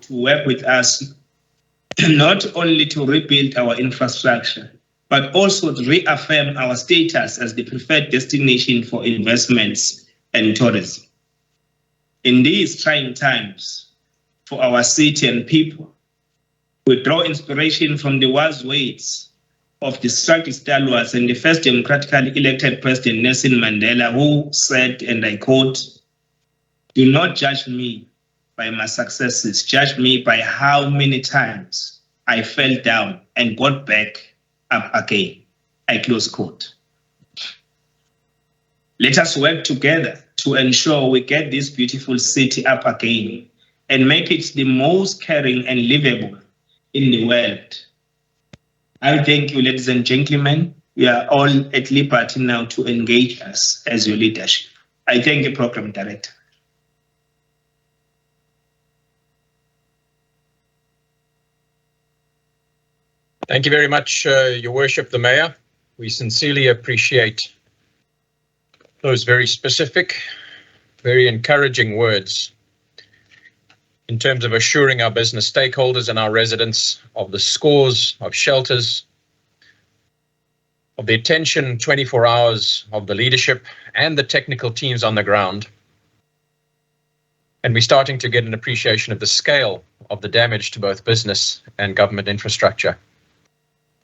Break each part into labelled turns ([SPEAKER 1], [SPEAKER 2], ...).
[SPEAKER 1] to work with us not only to rebuild our infrastructure, but also to reaffirm our status as the preferred destination for investments and tourism. In these trying times for our city and people, we draw inspiration from the wise words of the struggle stalwarts and the first democratically elected President Nelson Mandela, who said, and I quote, "Do not judge me by my successes, judge me by how many times I fell down and got back up again." I close quote. Let us work together to ensure we get this beautiful city up again and make it the most caring and livable in the world. I thank you, ladies and gentlemen. We are all at liberty now to engage us as your leadership. I thank you, Program Director.
[SPEAKER 2] Thank you very much, Your Worship, the Mayor. We sincerely appreciate those very specific, very encouraging words in terms of assuring our business stakeholders and our residents of the scores of shelters, of the attention 24 hours of the leadership and the technical teams on the ground. And we're starting to get an appreciation of the scale of the damage to both business and government infrastructure.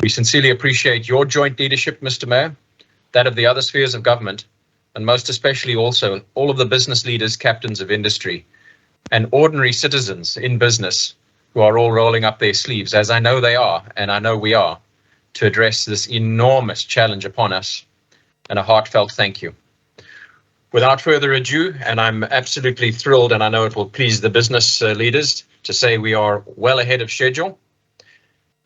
[SPEAKER 2] We sincerely appreciate your joint leadership, Mr. Mayor, that of the other spheres of government, and most especially also all of the business leaders, captains of industry, and ordinary citizens in business who are all rolling up their sleeves, as I know they are, and I know we are, to address this enormous challenge upon us. And a heartfelt thank you. Without further ado, and I'm absolutely thrilled, and I know it will please the business leaders, to say we are well ahead of schedule.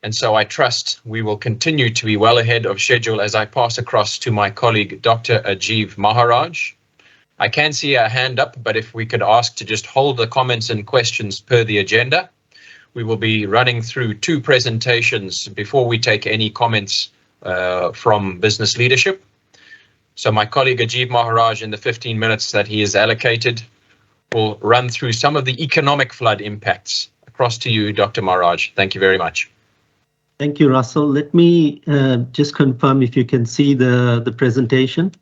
[SPEAKER 2] And so I trust we will continue to be well ahead of schedule as I pass across to my colleague, Dr. Ajeev Maharaj. I can see a hand up, but if we could ask to just hold the comments and questions per the agenda. We will be running through 2 presentations before we take any comments from business leadership. So my colleague Ajeev Maharaj, in the 15 minutes that he is allocated, will run through some of the economic flood impacts. Across to you, Dr. Maharaj. Thank you very much.
[SPEAKER 3] Thank you, Russell. Let me just confirm if you can see the presentation.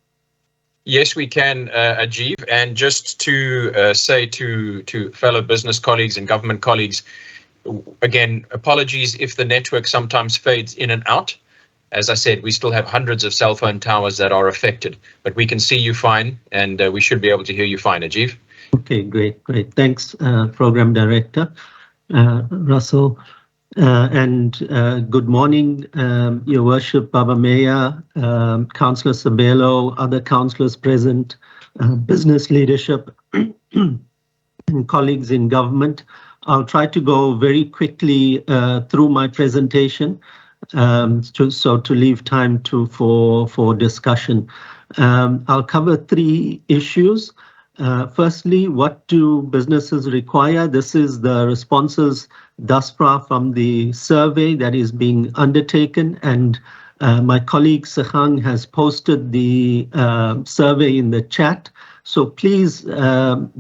[SPEAKER 2] Yes, we can, Ajeev. And just to say to fellow business colleagues and government colleagues, again, apologies if the network sometimes fades in and out. As I said, we still have hundreds of cell phone towers that are affected, but we can see you fine, and we should be able to hear you fine, Ajeev.
[SPEAKER 3] Okay, great. Thanks, Program Director Russell. And good morning, Your Worship, Baba Mayor, Councillor Sabelo, other councillors present, business leadership, and colleagues in government. I'll try to go very quickly through my presentation, so to leave time for discussion. I'll cover 3 issues. Firstly, what do businesses require? This is the responses thus far from the survey that is being undertaken, and my colleague Sahang has posted the survey in the chat. So please,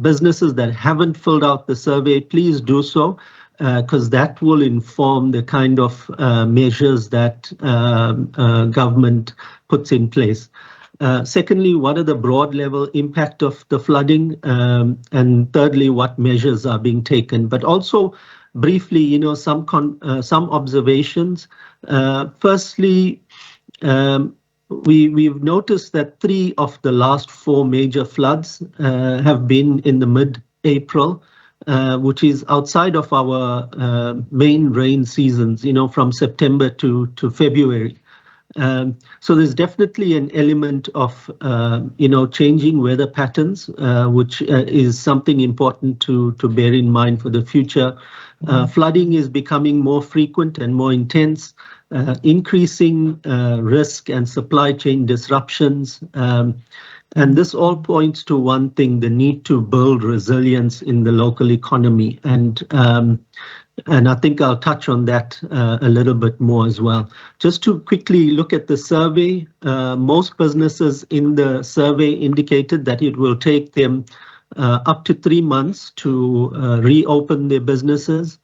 [SPEAKER 3] businesses that haven't filled out the survey, please do so, because that will inform the kind of measures that government puts in place. Secondly, what are the broad level impact of the flooding? And thirdly, what measures are being taken? But also briefly, some observations. Firstly, we've noticed that 3 of the last 4 major floods have been in the mid-April, which is outside of our main rain seasons, from September to February. So there's definitely an element of, changing weather patterns, which is something important to bear in mind for the future. Flooding is becoming more frequent and more intense, increasing risk and supply chain disruptions. And this all points to one thing: the need to build resilience in the local economy. And I think I'll touch on that a little bit more as well. Just to quickly look at the survey, most businesses in the survey indicated that it will take them up to 3 months to reopen their businesses.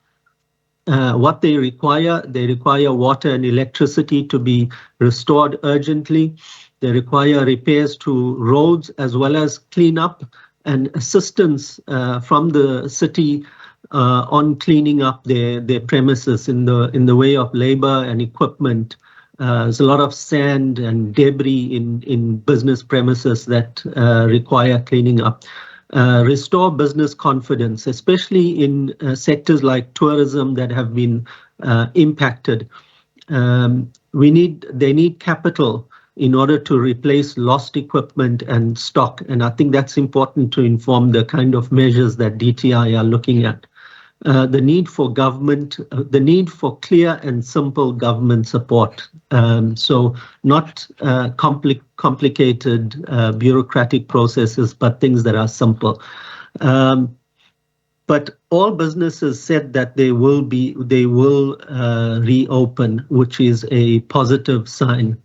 [SPEAKER 3] What they require water and electricity to be restored urgently. They require repairs to roads as well as cleanup and assistance from the city on cleaning up their premises in the way of labor and equipment. There's a lot of sand and debris in business premises that require cleaning up. Restore business confidence, especially in sectors like tourism that have been impacted. They need capital in order to replace lost equipment and stock, and I think that's important to inform the kind of measures that DTI are looking at. The need for government, the need for clear and simple government support. So not complicated bureaucratic processes, but things that are simple. But all businesses said that they will reopen, which is a positive sign.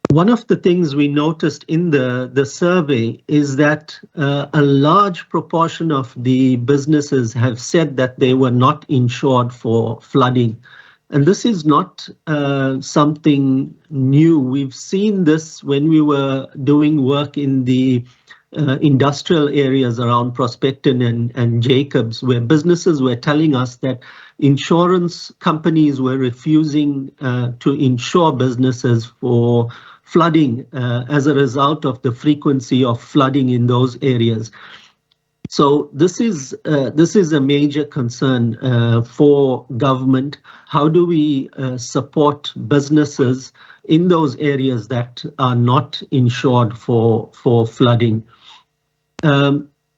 [SPEAKER 3] One of the things we noticed in the survey is that a large proportion of the businesses have said that they were not insured for flooding. And this is not something new. We've seen this when we were doing work in the industrial areas around Prospecton and Jacobs, where businesses were telling us that insurance companies were refusing to insure businesses for flooding as a result of the frequency of flooding in those areas. So this is a major concern for government. How do we support businesses in those areas that are not insured for flooding?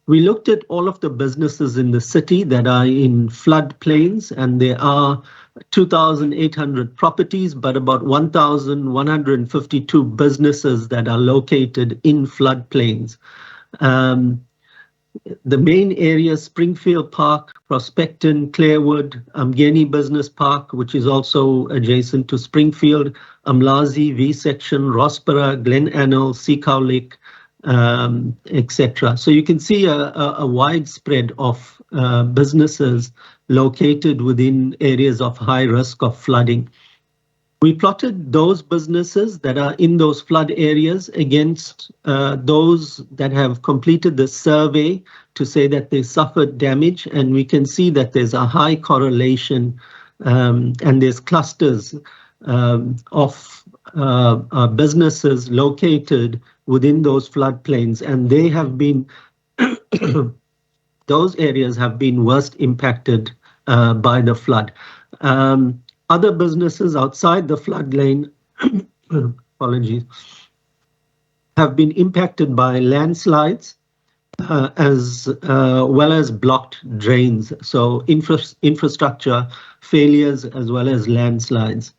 [SPEAKER 3] We looked at all of the businesses in the city that are in floodplains, and there are 2,800 properties, but about 1,152 businesses that are located in floodplains. The main areas, Springfield Park, Prospecton, Clarewood, Umgeni Business Park, which is also adjacent to Springfield, Umlazi, V-Section, Rossborough, Glen Anil, Seacowlick, etc. So you can see a widespread of businesses located within areas of high risk of flooding. We plotted those businesses that are in those flood areas against those that have completed the survey to say that they suffered damage, and we can see that there's a high correlation and there's clusters of businesses located within those floodplains, and they have been those areas have been worst impacted by the flood. Other businesses outside the floodplain, apologies, have been impacted by landslides as well as blocked drains. So infrastructure failures as well as landslides.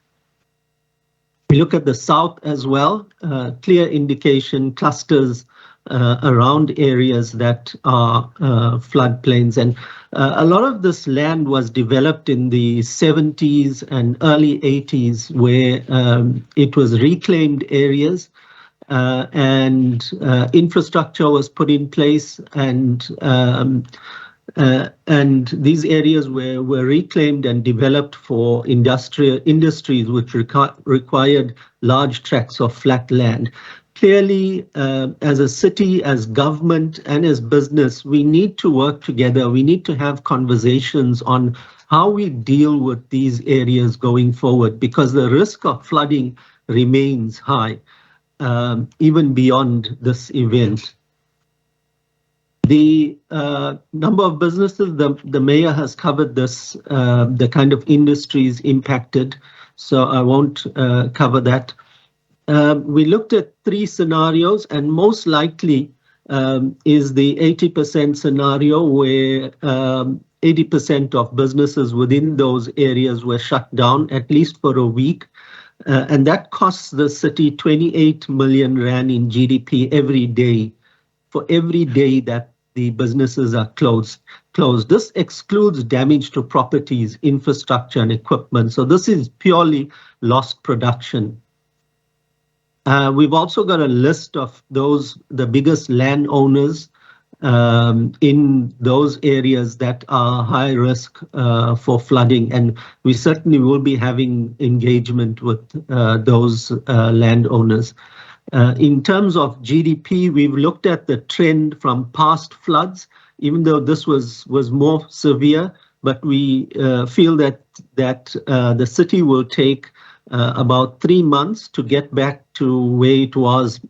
[SPEAKER 3] We look at the south as well, clear indication clusters around areas that are floodplains. And a lot of this land was developed in the 70s and early 80s, where it was reclaimed areas and infrastructure was put in place, and these areas were reclaimed and developed for industries which required large tracts of flat land. Clearly, as a city, as government, and as business, we need to work together. We need to have conversations on how we deal with these areas going forward, because the risk of flooding remains high, even beyond this event. The number of businesses, the mayor has covered this, the kind of industries impacted, so I won't cover that. We looked at 3 scenarios, and most likely is the 80% scenario, where 80% of businesses within those areas were shut down, at least for a week. And that costs the city 28 million rand in GDP every day, for every day that the businesses are closed. This excludes damage to properties, infrastructure, and equipment. So this is purely lost production. We've also got a list of the biggest landowners in those areas that are high risk for flooding, and we certainly will be having engagement with those landowners. In terms of GDP, we've looked at the trend from past floods, even though this was more severe, but we feel that the city will take about 3 months to get back to where it was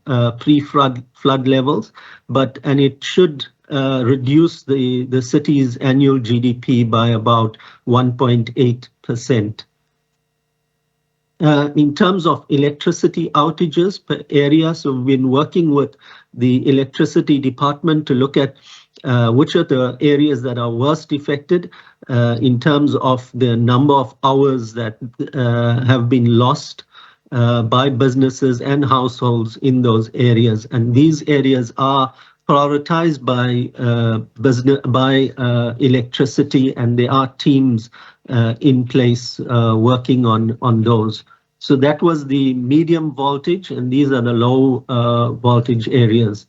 [SPEAKER 3] pre-flood levels, and it should reduce the city's annual GDP by about 1.8%. In terms of electricity outages per area, so we've been working with the electricity department to look at which are the areas that are worst affected in terms of the number of hours that have been lost by businesses and households in those areas. And these areas are prioritized by electricity, and there are teams in place working on those. So that was the medium voltage, and these are the low voltage areas.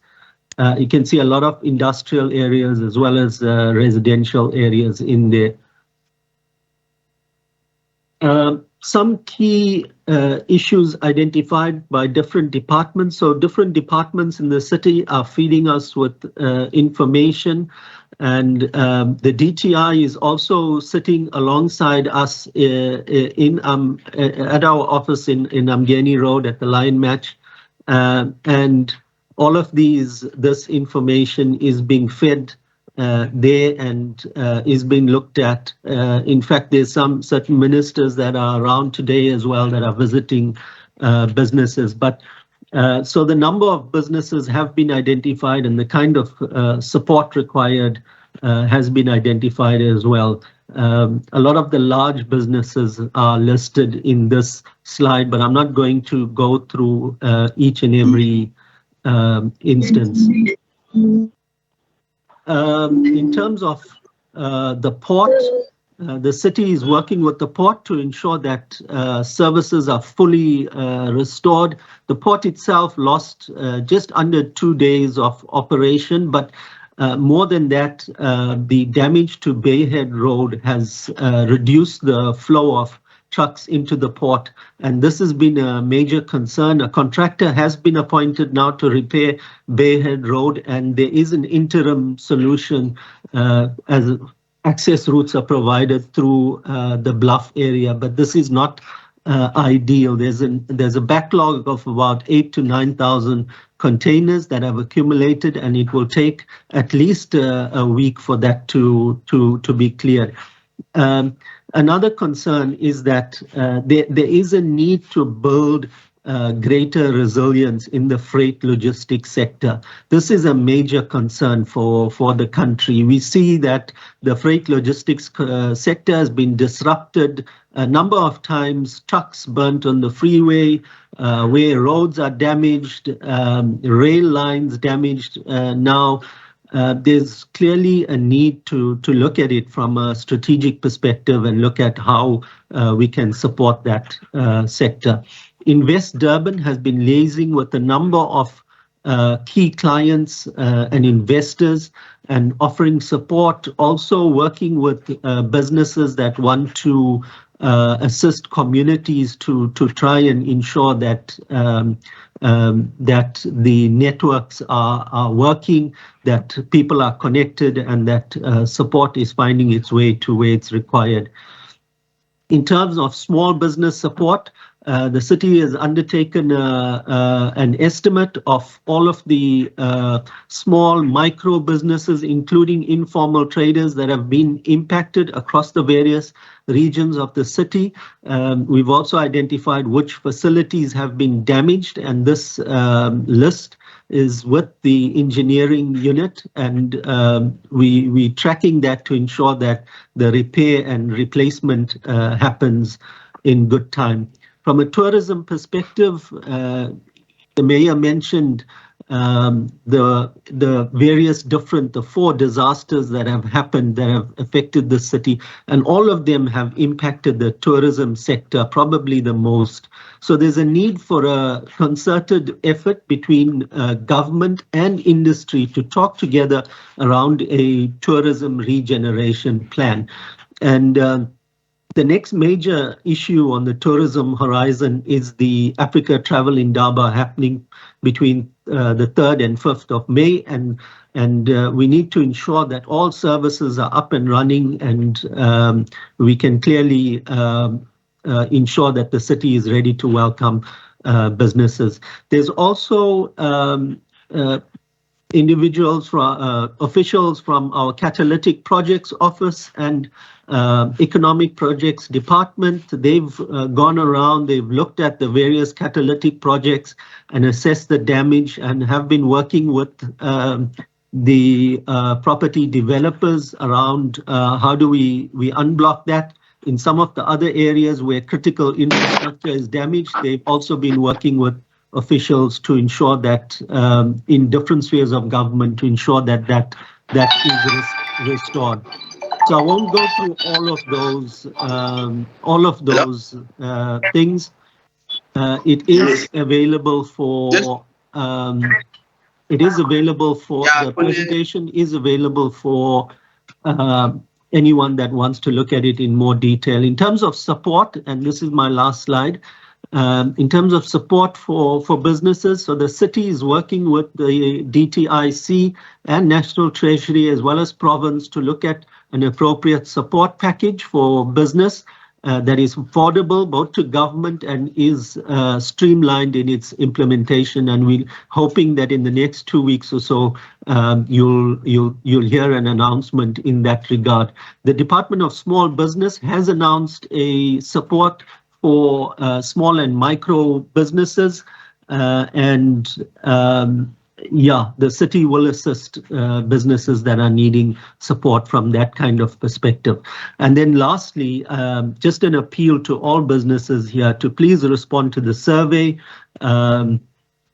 [SPEAKER 3] You can see a lot of industrial areas as well as residential areas in there. Some key issues identified by different departments. So different departments in the city are feeding us with information, and the DTI is also sitting alongside us at our office in Amgeni Road at the Lion Match, and all of this information is being fed there and is being looked at. In fact, there's some certain ministers that are around today as well that are visiting businesses. But so the number of businesses have been identified, and the kind of support required has been identified as well. A lot of the large businesses are listed in this slide, but I'm not going to go through each and every instance. In terms of the port, the city is working with the port to ensure that services are fully restored. The port itself lost just under 2 days of operation, but more than that, the damage to Bayhead Road has reduced the flow of trucks into the port, and this has been a major concern. A contractor has been appointed now to repair Bayhead Road, and there is an interim solution as access routes are provided through the Bluff area, but this is not ideal. There's a backlog of about 8,000 to 9,000 containers that have accumulated, and it will take at least a week for that to be cleared. Another concern is that there is a need to build greater resilience in the freight logistics sector. This is a major concern for the country. We see that the freight logistics sector has been disrupted a number of times, trucks burnt on the freeway, where roads are damaged, rail lines damaged now. There's clearly a need to look at it from a strategic perspective and look at how we can support that sector. Invest Durban has been liaising with a number of key clients and investors and offering support, also working with businesses that want to assist communities to try and ensure that that the networks are working, that people are connected, and that support is finding its way to where it's required. In terms of small business support, the city has undertaken an estimate of all of the small micro businesses, including informal traders that have been impacted across the various regions of the city. We've also identified which facilities have been damaged, and this list is with the engineering unit, and we're tracking that to ensure that the repair and replacement happens in good time. From a tourism perspective, the mayor mentioned the various different, the 4 disasters that have happened that have affected the city, and all of them have impacted the tourism sector probably the most. So there's a need for a concerted effort between government and industry to talk together around a tourism regeneration plan. And the next major issue on the tourism horizon is the Africa Travel Indaba happening between the 3rd and 5th of May, and we need to ensure that all services are up and running, and we can clearly ensure that the city is ready to welcome businesses. There's also individuals from officials from our Catalytic Projects Office and Economic Projects Department. They've gone around, they've looked at the various catalytic projects and assessed the damage, and have been working with the property developers around how do we unblock that. In some of the other areas where critical infrastructure is damaged, they've also been working with officials to ensure that in different spheres of government to ensure that that is restored. So I won't go through all of those things. It is available for the presentation is available for anyone that wants to look at it in more detail. In terms of support, and this is my last slide, in terms of support for businesses, so the city is working with the DTIC and National Treasury as well as province to look at an appropriate support package for business that is affordable both to government and is streamlined in its implementation. And we're hoping that in the next 2 weeks or so, you'll hear an announcement in that regard. The Department of Small Business has announced a support for small and micro businesses, the city will assist businesses that are needing support from that kind of perspective. And then lastly, just an appeal to all businesses here to please respond to the survey.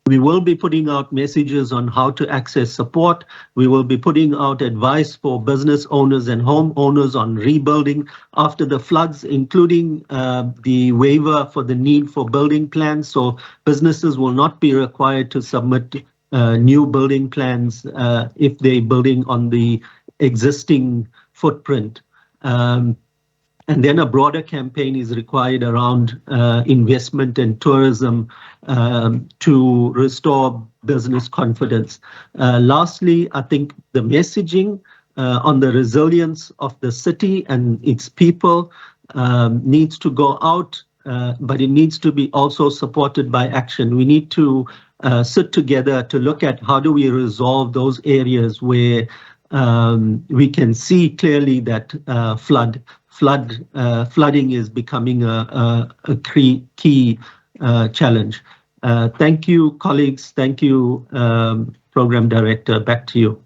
[SPEAKER 3] We will be putting out messages on how to access support. We will be putting out advice for business owners and homeowners on rebuilding after the floods, including the waiver for the need for building plans. So businesses will not be required to submit new building plans if they're building on the existing footprint. And then a broader campaign is required around investment and tourism to restore business confidence. Lastly, I think the messaging on the resilience of the city and its people needs to go out, but it needs to be also supported by action. We need to sit together to look at how do we resolve those areas where we can see clearly that flooding is becoming a key challenge. Thank you, colleagues. Thank you, Program Director. Back to you.